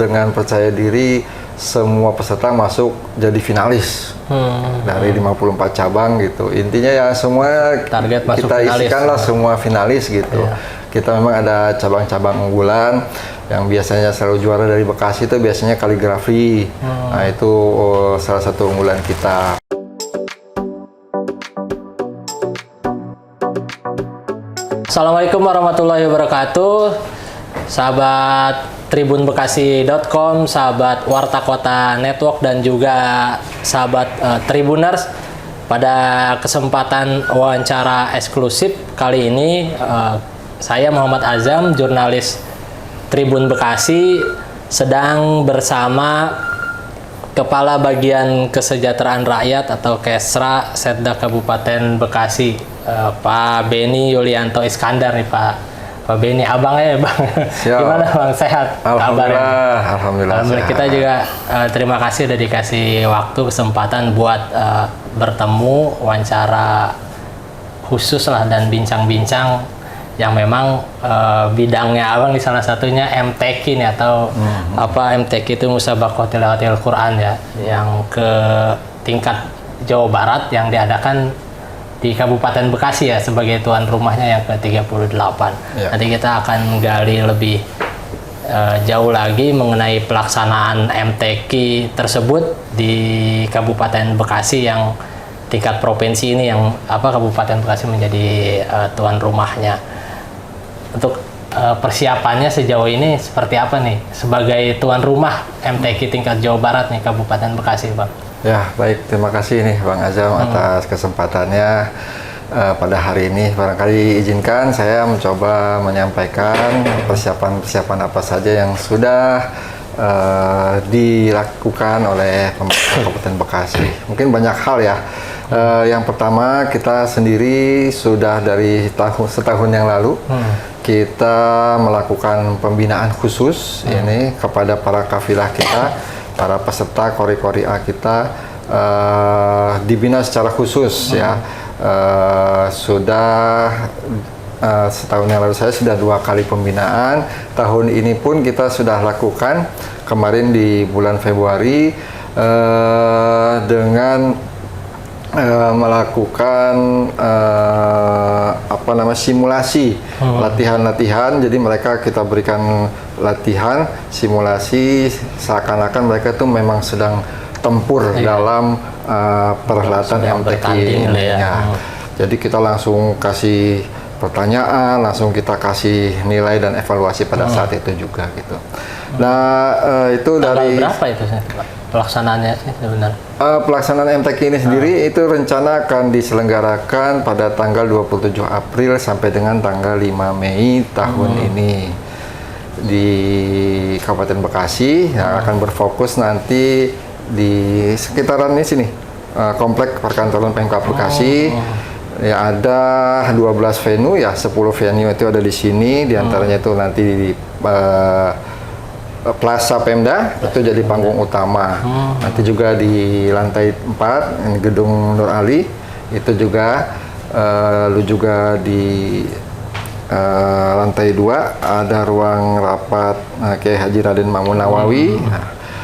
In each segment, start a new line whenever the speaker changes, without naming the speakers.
dengan percaya diri semua peserta masuk jadi finalis dari 54 cabang gitu. Intinya ya semua
target masuk
kita
finalis.
isikanlah semua finalis gitu. Kita memang ada cabang-cabang unggulan yang biasanya selalu juara dari Bekasi itu biasanya kaligrafi. Nah itu salah satu unggulan kita.
Assalamualaikum warahmatullahi wabarakatuh, sahabat tribunbekasi.com, sahabat Warta Kota Network, dan juga sahabat Tribuners. Pada kesempatan wawancara eksklusif kali ini, saya Muhammad Azam, jurnalis Tribun Bekasi, sedang bersama Kepala Bagian Kesejahteraan Rakyat atau Kesra Setda Kabupaten Bekasi, Pak Beni Yulianto Iskandar nih Pak. Pak Beni, abang ya Bang.
Siap.
Gimana Bang, sehat?
Alhamdulillah, alhamdulillah.
Kita juga terima kasih udah dikasih waktu kesempatan buat bertemu, wawancara khusus lah dan bincang-bincang yang memang bidangnya abang di salah satunya MTQ nih atau MTQ itu Musabaqah Tilawatil Quran ya, yang ke tingkat Jawa Barat yang diadakan di Kabupaten Bekasi ya sebagai tuan rumahnya yang ke-38.
Ya.
Nanti kita akan gali lebih jauh lagi mengenai pelaksanaan MTQ tersebut di Kabupaten Bekasi yang tingkat provinsi ini, yang Kabupaten Bekasi menjadi tuan rumahnya. Untuk persiapannya sejauh ini seperti apa nih sebagai tuan rumah MTQ tingkat Jawa Barat nih Kabupaten Bekasi, Bang?
Ya, baik. Terima kasih nih Bang Azam atas kesempatannya pada hari ini. Barangkali izinkan saya mencoba menyampaikan persiapan-persiapan apa saja yang sudah dilakukan oleh pemerintah Kabupaten Bekasi. Mungkin banyak hal ya. Yang pertama, kita sendiri sudah dari setahun yang lalu kita melakukan pembinaan khusus ini kepada para kafilah kita, para peserta kori-kori A kita, dibina secara khusus ya. Sudah setahun yang lalu saya sudah 2 kali pembinaan. Tahun ini pun kita sudah lakukan kemarin di bulan Februari dengan melakukan simulasi latihan-latihan. Jadi mereka kita berikan latihan simulasi seakan-akan mereka itu memang sedang tempur dalam perhelatan MTQ ini ya. Jadi kita langsung kasih pertanyaan, langsung kita kasih nilai dan evaluasi pada saat itu juga gitu. Nah itu dari
berapa itu pelaksanaannya sih sebenarnya?
Pelaksanaan MTQ ini sendiri itu rencana akan diselenggarakan pada tanggal 27 April sampai dengan tanggal 5 Mei tahun ini di Kabupaten Bekasi, yang akan berfokus nanti di sekitaran ini sini, Komplek Perkantoran Pemkab Bekasi. Ya, ada 12 venue ya, 10 venue itu ada di sini, diantaranya itu nanti di Plaza Pemda itu jadi panggung utama. Nanti juga di lantai 4 ini Gedung Nur Ali itu juga lalu juga di lantai 2 ada ruang rapat Kiai Haji Raden Mahmud Nawawi.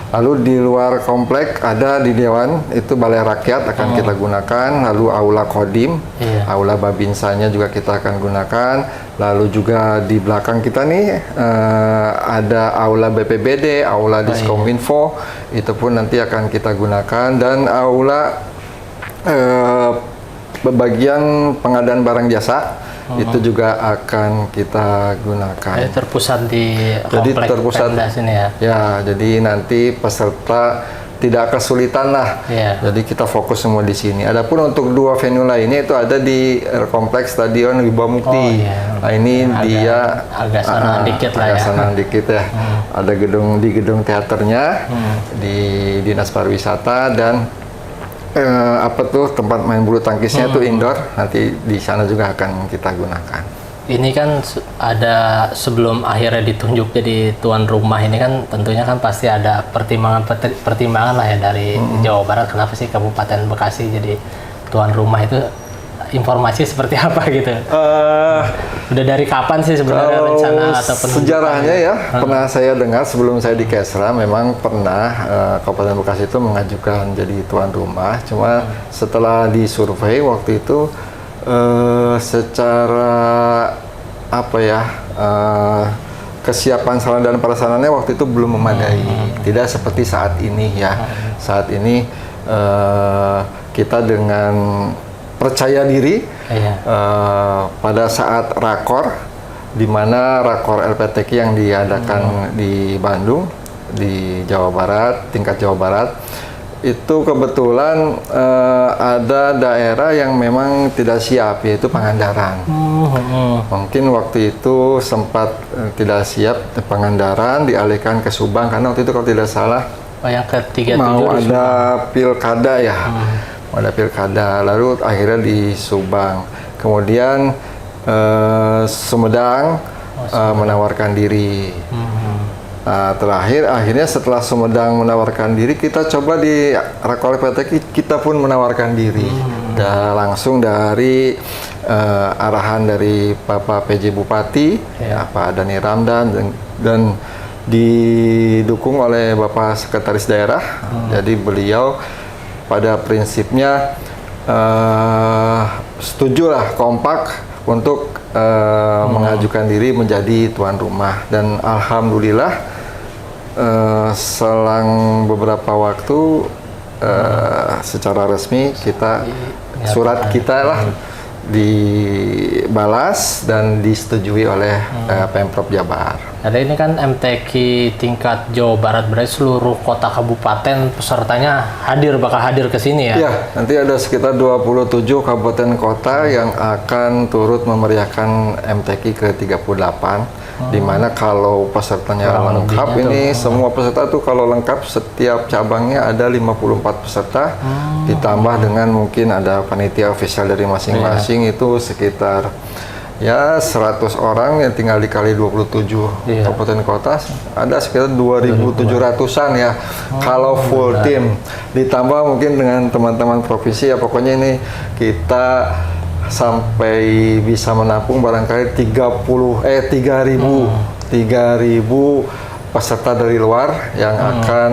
Lalu di luar komplek ada di Dewan itu Balai Rakyat akan kita gunakan, lalu Aula Kodim, Aula Babinsanya juga kita akan gunakan, lalu juga di belakang kita nih ada Aula BPBD, Aula Diskominfo, itu pun nanti akan kita gunakan, dan Aula bagian pengadaan barang jasa itu juga akan kita gunakan.
Jadi terpusat di komplek Pemda sini ya?
Ya, jadi nanti peserta tidak kesulitan lah. Jadi kita fokus semua di sini. Adapun untuk 2 venue lainnya itu ada di kompleks Stadion Wibawa Mukti. Nah ini dia
agak sanaan dikit lah
agak sanaan dikit ya. Ada di gedung teaternya, di Dinas Pariwisata, dan tempat main bulu tangkisnya itu indoor, nanti di sana juga akan kita gunakan.
Ini kan ada sebelum akhirnya ditunjuk jadi tuan rumah ini kan tentunya kan pasti ada pertimbangan lah ya dari Jawa Barat, kenapa sih Kabupaten Bekasi jadi tuan rumah itu informasi seperti apa gitu?
Eh,
Udah dari kapan sih sebenarnya
Kalau
rencana ataupun
sejarahnya ya, pernah saya dengar sebelum saya di Kesra, memang pernah Kabupaten Bekasi itu mengajukan jadi tuan rumah. Cuma setelah disurvei waktu itu secara apa ya, kesiapan sarana dan prasarananya waktu itu belum memadai. Tidak seperti saat ini ya. Saat ini kita dengan percaya diri pada saat rakor, di mana rakor LPTK yang diadakan di Bandung, di Jawa Barat, tingkat Jawa Barat, itu kebetulan ada daerah yang memang tidak siap, yaitu Pangandaran. Mungkin waktu itu sempat tidak siap Pangandaran, dialihkan ke Subang, karena waktu itu kalau tidak salah
yang ke-37
mau ada pilkada ya. Ada pilkada, lalu akhirnya di Subang. Kemudian Sumedang menawarkan diri. Nah, terakhir akhirnya setelah Sumedang menawarkan diri, kita coba di Rakor PTK, kita pun menawarkan diri. Dan langsung dari arahan dari Bapak PJ Bupati, Pak Dhani Ramdan, dan didukung oleh Bapak Sekretaris Daerah. Jadi beliau pada prinsipnya setujulah kompak untuk mengajukan diri menjadi tuan rumah, dan alhamdulillah selang beberapa waktu secara resmi kita surat kita lah dibalas dan disetujui oleh Pemprov Jabar.
Ada ini kan MTQ tingkat Jawa Barat, berarti seluruh kota kabupaten pesertanya bakal hadir ke sini ya?
Iya, nanti ada sekitar 27 kabupaten kota yang akan turut memeriahkan MTQ ke-38, di mana kalau pesertanya lengkap ini semua peserta tuh kalau lengkap setiap cabangnya ada 54 peserta, ditambah dengan mungkin ada panitia ofisial dari masing-masing itu sekitar ya 100 orang yang tinggal dikali 27 kabupaten kota, ada sekitar 2.700-an ya kalau full tim, ditambah mungkin dengan teman-teman provinsi ya, pokoknya ini kita sampai bisa menampung barangkali 3.000 peserta dari luar yang akan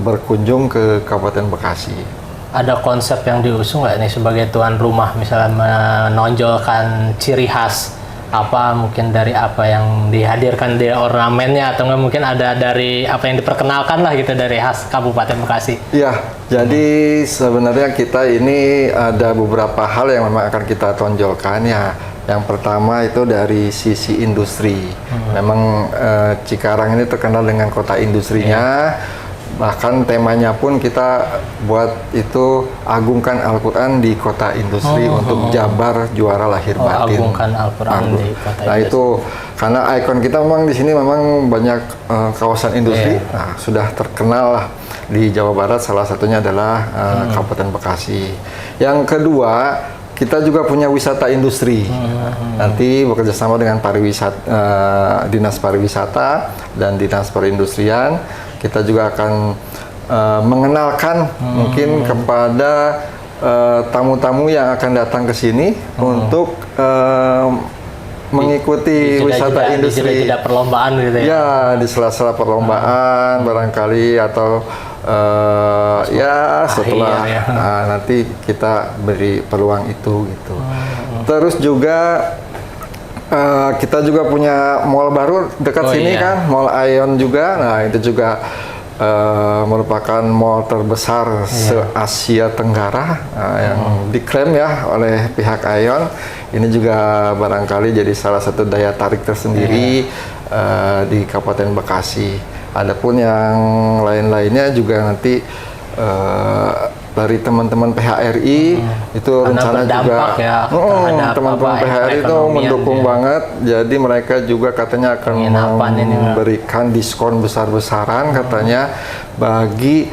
berkunjung ke Kabupaten Bekasi.
Ada konsep yang diusung nggak nih sebagai tuan rumah, misalnya menonjolkan ciri khas apa, mungkin dari apa yang dihadirkan di ornamennya, atau nggak mungkin ada dari apa yang diperkenalkan lah gitu dari khas Kabupaten Bekasi?
Ya, jadi sebenarnya kita ini ada beberapa hal yang memang akan kita tonjolkan ya. Yang pertama itu dari sisi industri. Memang Cikarang ini terkenal dengan kota industrinya. Bahkan temanya pun kita buat itu agungkan Al-Quran di kota industri untuk Jabar juara lahir batin.
Agungkan Al-Quran di kota
Nah
industri.
itu karena ikon kita memang di sini memang banyak kawasan industri. Nah, sudah terkenal lah di Jawa Barat, salah satunya adalah Kabupaten Bekasi. Yang kedua, kita juga punya wisata industri. Nanti bekerjasama dengan Dinas Pariwisata dan Dinas Perindustrian, kita juga akan mengenalkan mungkin kepada tamu-tamu yang akan datang ke sini untuk mengikuti wisata industri.
Tidak perlombaan gitu ya?
Ya, di sela-sela perlombaan barangkali, atau ya setelah nanti kita beri peluang itu gitu. Terus juga kita juga punya mall baru dekat sini kan, Mall Aeon juga. Nah itu juga merupakan mall terbesar se-Asia Tenggara yang diklaim ya oleh pihak Aeon. Ini juga barangkali jadi salah satu daya tarik tersendiri di Kabupaten Bekasi. Adapun yang lain-lainnya juga nanti dari teman-teman PHRI itu rencana juga
ya,
teman-teman PHRI itu mendukung banget, jadi mereka juga katanya akan memberikan diskon besar-besaran katanya bagi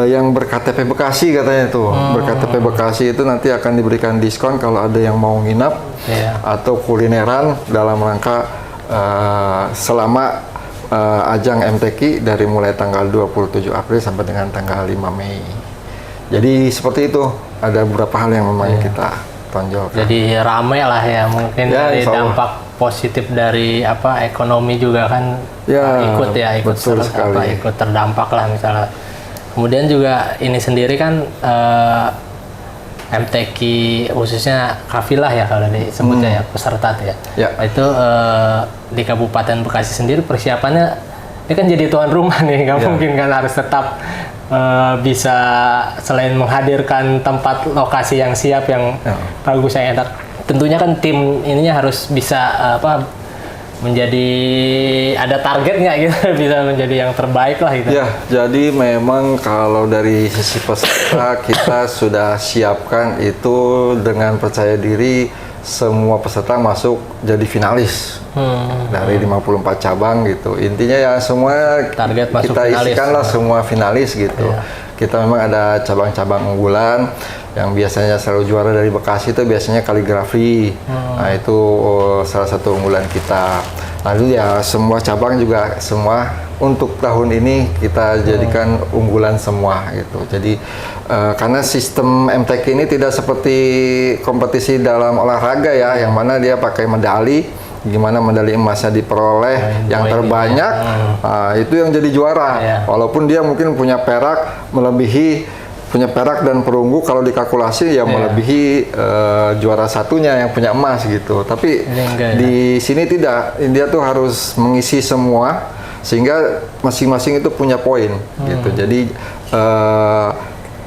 yang berKTP Bekasi katanya itu. BerKTP Bekasi itu nanti akan diberikan diskon kalau ada yang mau nginap atau kulineran dalam rangka selama ajang MTQ dari mulai tanggal 27 April sampai dengan tanggal 5 Mei. Jadi seperti itu ada beberapa hal yang memang kita tonjolkan.
Jadi rame lah ya, mungkin
Ya,
dari
insya Allah.
dampak positif dari ekonomi juga kan
Ya,
ikut
betul sekali.
ikut terdampak lah misalnya. Kemudian juga ini sendiri kan MTQ khususnya kafilah ya kalau disebutnya ya, peserta tuh ya.
Ya.
Itu di Kabupaten Bekasi sendiri persiapannya ini kan jadi tuan rumah nih, nggak
Ya.
mungkin kan harus tetap bisa selain menghadirkan tempat lokasi yang siap yang
Ya.
bagus yang enak. Tentunya kan tim ininya harus bisa menjadi ada target nggak gitu bisa menjadi yang terbaik lah gitu.
Ya, jadi memang kalau dari sisi peserta kita sudah siapkan itu dengan percaya diri semua peserta masuk jadi finalis dari 54 cabang gitu. Intinya ya semua
Target masuk
kita
finalis.
isikanlah semua finalis gitu.
Iya.
Kita memang ada cabang-cabang unggulan yang biasanya selalu juara dari Bekasi itu biasanya kaligrafi. Nah itu salah satu unggulan kita. Lalu ya semua cabang juga semua untuk tahun ini kita jadikan unggulan semua gitu. Jadi karena sistem MTQ ini tidak seperti kompetisi dalam olahraga ya, yang mana dia pakai medali, gimana medali emasnya diperoleh yang
poin
terbanyak, itu yang jadi juara.
Iya.
Walaupun dia mungkin punya perak dan perunggu kalau dikalkulasi ya melebihi juara satunya yang punya emas gitu. Tapi
Ini enggak ya?
di sini tidak, dia tuh harus mengisi semua sehingga masing-masing itu punya poin gitu. Jadi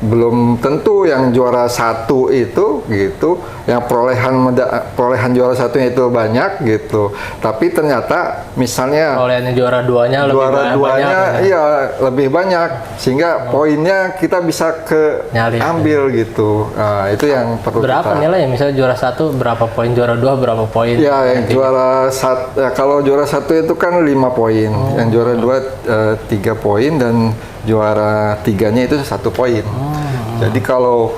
belum tentu yang juara satu itu gitu, yang perolehan juara satunya itu banyak gitu. Tapi ternyata misalnya
Perolehannya juara duanya lebih
juara
banyak.
duanya
ya.
iya lebih banyak sehingga poinnya kita bisa
Nyali.
ambil gitu. Nah, itu yang perlu
Berapa
kita.
nilai ya? Misalnya juara satu berapa poin, juara dua berapa poin?
Ya, yang kalau juara satu itu kan 5 poin, yang juara dua 3 poin dan juara tiganya itu 1 poin. Jadi kalau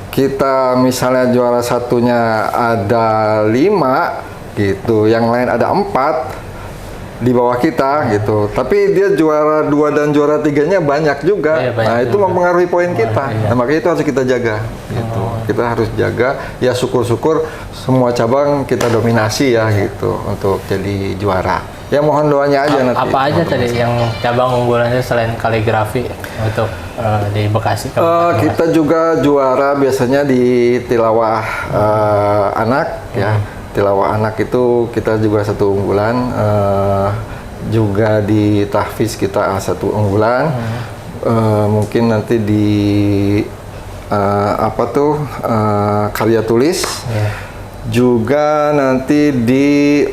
kita misalnya juara satunya ada 5 gitu, yang lain ada 4 di bawah kita gitu. Tapi dia juara 2 dan juara 3-nya banyak juga.
Iya, banyak
Nah, itu
juga.
mempengaruhi poin kita.
Iya.
Nah, makanya itu harus kita jaga gitu. Kita harus jaga, ya syukur-syukur semua cabang kita dominasi ya gitu untuk jadi juara. Ya mohon doanya aja nanti.
Apa aja tadi yang cabang unggulannya selain kaligrafi untuk di Bekasi?
Kita juga juara biasanya di tilawah anak ya. Tilawah anak itu kita juga satu unggulan. Juga di tahfiz kita satu unggulan. Mungkin nanti di karya tulis.
Iya.
Juga nanti di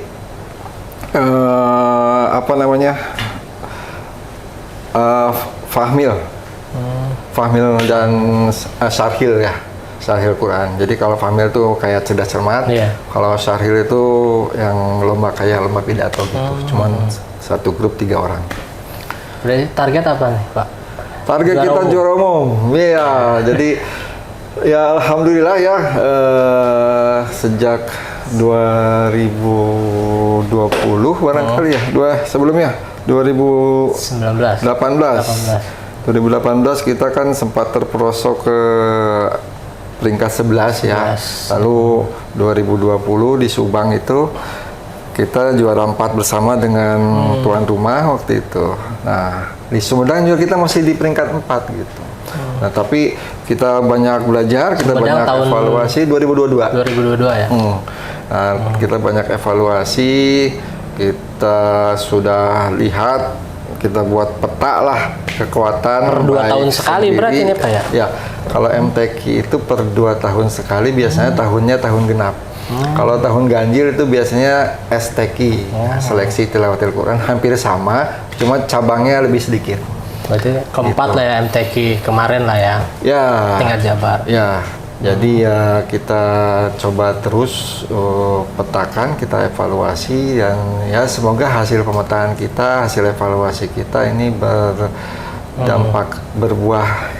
Fahmil dan Syarhil ya, Syarhil Quran. Jadi kalau Fahmil tuh kayak cerdas cermat,
Iya.
kalau Syarhil itu yang kayak lomba pidato gitu. Cuman satu grup 3 orang.
Berarti target apa nih, Pak?
Target
Juara
kita
umum.
juara umum. Iya, jadi ya alhamdulillah ya sejak 2020 barangkali ya, sebelumnya 2018 kita kan sempat terperosok ke peringkat 11 ya.
11.
Lalu 2020 di Subang itu kita juara 4 bersama dengan tuan rumah waktu itu. Nah, di Sumedang juga kita masih di peringkat 4 gitu. Nah, tapi kita banyak belajar, kita
Sumedang
banyak
tahun
evaluasi 2022.
2022 ya?
Nah, kita banyak evaluasi, kita sudah lihat, kita buat peta lah kekuatan.
Per 2
baik
tahun sekali
sendiri.
berarti ini, Pak ya?
Ya, kalau MTQ itu per 2 tahun sekali, biasanya tahunnya tahun genap. Kalau tahun ganjil itu biasanya STQ, seleksi tilawatil Quran, hampir sama, cuma cabangnya lebih sedikit.
Berarti keempat
Gitu.
lah ya MTQ kemarin lah ya,
Ya.
tingkat Jabar.
Ya, jadi ya kita coba terus petakan, kita evaluasi, dan ya semoga hasil pemetaan kita, hasil evaluasi kita ini berdampak berbuah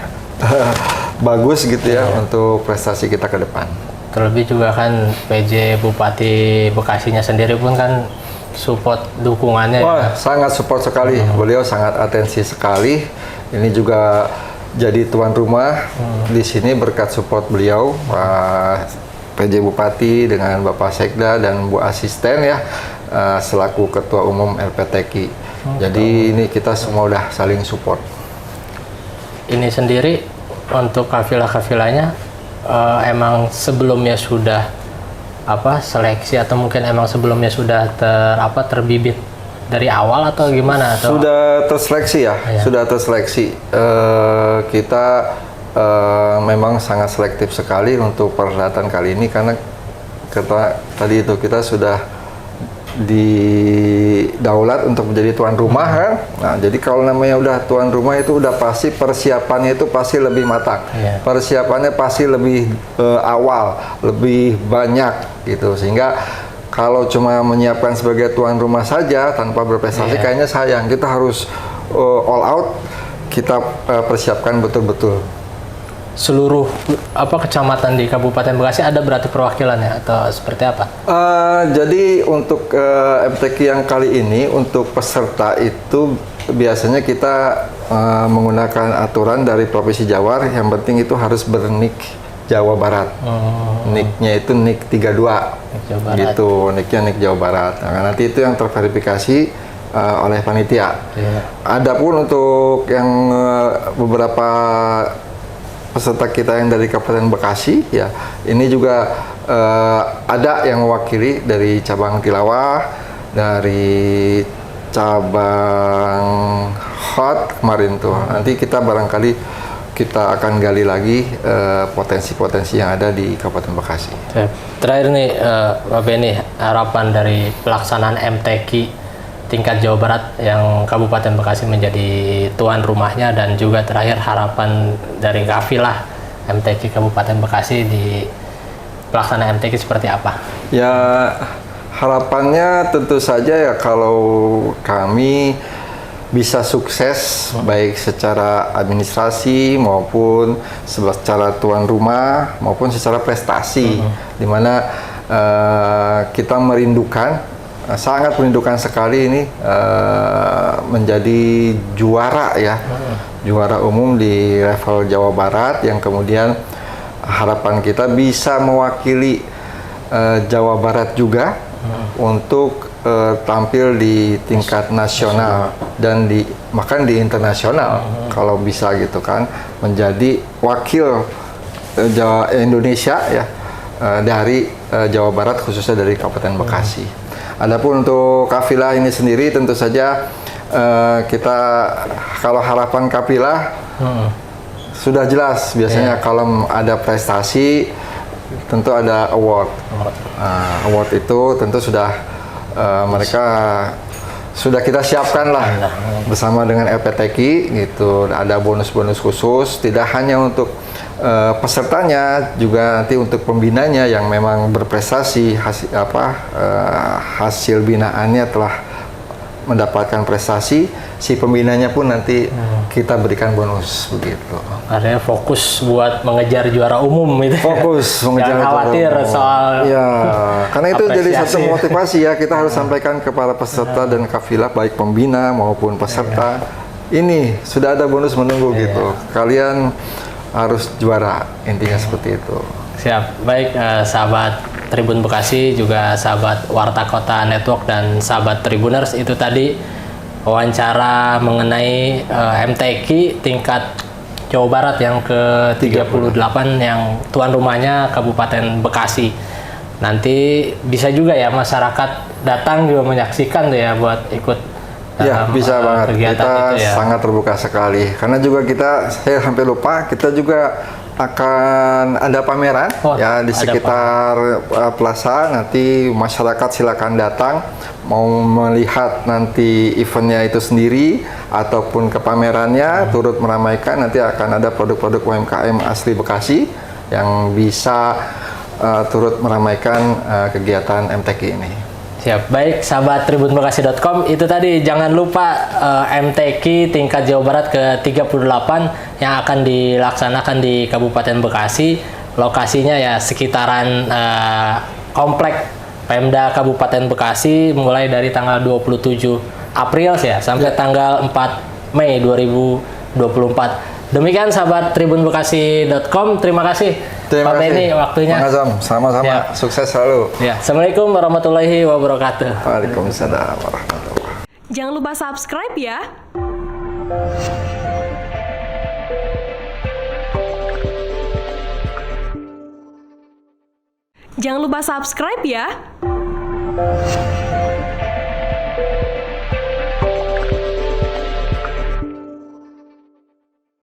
bagus gitu ya untuk prestasi kita ke depan.
Terlebih juga kan PJ Bupati Bekasinya sendiri pun kan support dukungannya ya.
Wah, sangat support sekali. Beliau sangat atensi sekali. Ini juga jadi tuan rumah di sini berkat support beliau, Pak PJ Bupati dengan Bapak Sekda dan Bu Asisten ya, selaku Ketua Umum LPTKI. Jadi ini kita semua udah saling support.
Ini sendiri untuk kafilah-kafilahnya emang sebelumnya sudah seleksi atau mungkin emang sebelumnya sudah terbibit dari awal atau gimana? Atau?
Sudah terseleksi ya, sudah terseleksi. Kita memang sangat selektif sekali untuk perhelatan kali ini karena tadi itu kita sudah didaulat untuk menjadi tuan rumah kan. Nah, jadi kalau namanya udah tuan rumah itu udah pasti persiapannya itu pasti lebih matang. Persiapannya pasti lebih awal, lebih banyak gitu. Sehingga kalau cuma menyiapkan sebagai tuan rumah saja tanpa berprestasi kayaknya sayang. Kita harus all out, kita persiapkan betul-betul.
Seluruh kecamatan di Kabupaten Bekasi ada berarti perwakilannya atau seperti apa?
Jadi untuk MTQ yang kali ini untuk peserta itu biasanya kita menggunakan aturan dari Provinsi Jawa, yang penting itu harus bernik Jawa Barat. Niknya itu nik 32 gitu, niknya nik Jawa Barat. Nah, nanti itu yang terverifikasi oleh panitia. Adapun untuk yang beberapa peserta kita yang dari Kabupaten Bekasi ya, ini juga ada yang mewakili dari cabang Tilawah, dari cabang Hot kemarin tuh. Nanti kita barangkali kita akan gali lagi potensi-potensi yang ada di Kabupaten Bekasi.
Terakhir nih, Pak Benny, harapan dari pelaksanaan MTQ tingkat Jawa Barat yang Kabupaten Bekasi menjadi tuan rumahnya, dan juga terakhir harapan dari kafilah MTQ Kabupaten Bekasi di pelaksanaan MTQ seperti apa? Ya,
harapannya tentu saja ya kalau kami bisa sukses baik secara administrasi maupun secara tuan rumah maupun secara prestasi, di mana kita merindukan, sangat merindukan sekali ini menjadi juara ya, juara umum di level Jawa Barat, yang kemudian harapan kita bisa mewakili Jawa Barat juga untuk tampil di tingkat nasional dan bahkan di internasional kalau bisa gitu kan, menjadi wakil Indonesia ya dari Jawa Barat, khususnya dari Kabupaten Bekasi. Adapun untuk kafilah ini sendiri tentu saja kita, kalau harapan kafilah sudah jelas biasanya kalau ada prestasi tentu ada award. Award itu tentu sudah mereka sudah kita siapkan lah bersama dengan LPTKI gitu. Ada bonus-bonus khusus tidak hanya untuk pesertanya, juga nanti untuk pembinanya yang memang berprestasi, hasil binaannya telah mendapatkan prestasi, si pembinanya pun nanti kita berikan bonus begitu.
Artinya fokus buat mengejar juara umum itu.
Fokus mengejar
jangan khawatir
juara umum.
soal
ya, karena itu jadi satu
apresiasi.
motivasi ya, kita harus sampaikan kepada peserta dan kafilah baik pembina maupun peserta. Ini sudah ada bonus menunggu gitu. Kalian harus juara, intinya seperti itu.
Siap. Baik, sahabat Tribun Bekasi, juga sahabat Warta Kota Network dan sahabat Tribuners, itu tadi wawancara mengenai MTQ tingkat Jawa Barat yang ke-38 yang tuan rumahnya Kabupaten Bekasi. Nanti bisa juga ya masyarakat datang juga menyaksikan tuh ya buat ikut
Ya, bisa banget. Kita
itu ya.
sangat terbuka sekali. Karena juga saya sampai lupa, kita juga akan ada pameran ya di sekitar plaza. Nanti masyarakat silakan datang, mau melihat nanti eventnya itu sendiri ataupun ke pamerannya, turut meramaikan. Nanti akan ada produk-produk UMKM asli Bekasi yang bisa turut meramaikan kegiatan MTQ ini.
Siap. Baik, sahabat tribunbekasi.com, itu tadi jangan lupa MTQ tingkat Jawa Barat ke-38 yang akan dilaksanakan di Kabupaten Bekasi. Lokasinya ya sekitaran komplek Pemda Kabupaten Bekasi, mulai dari tanggal 27 April ya sampai tanggal 4 Mei 2024. Demikian sahabat tribunbekasi.com. Terima kasih Pak Benny waktunya.
Sama-sama.
Ya.
Sukses selalu.
Ya. Assalamualaikum warahmatullahi wabarakatuh.
Waalaikumsalam warahmatullahi.
Jangan lupa subscribe ya. Jangan lupa subscribe ya.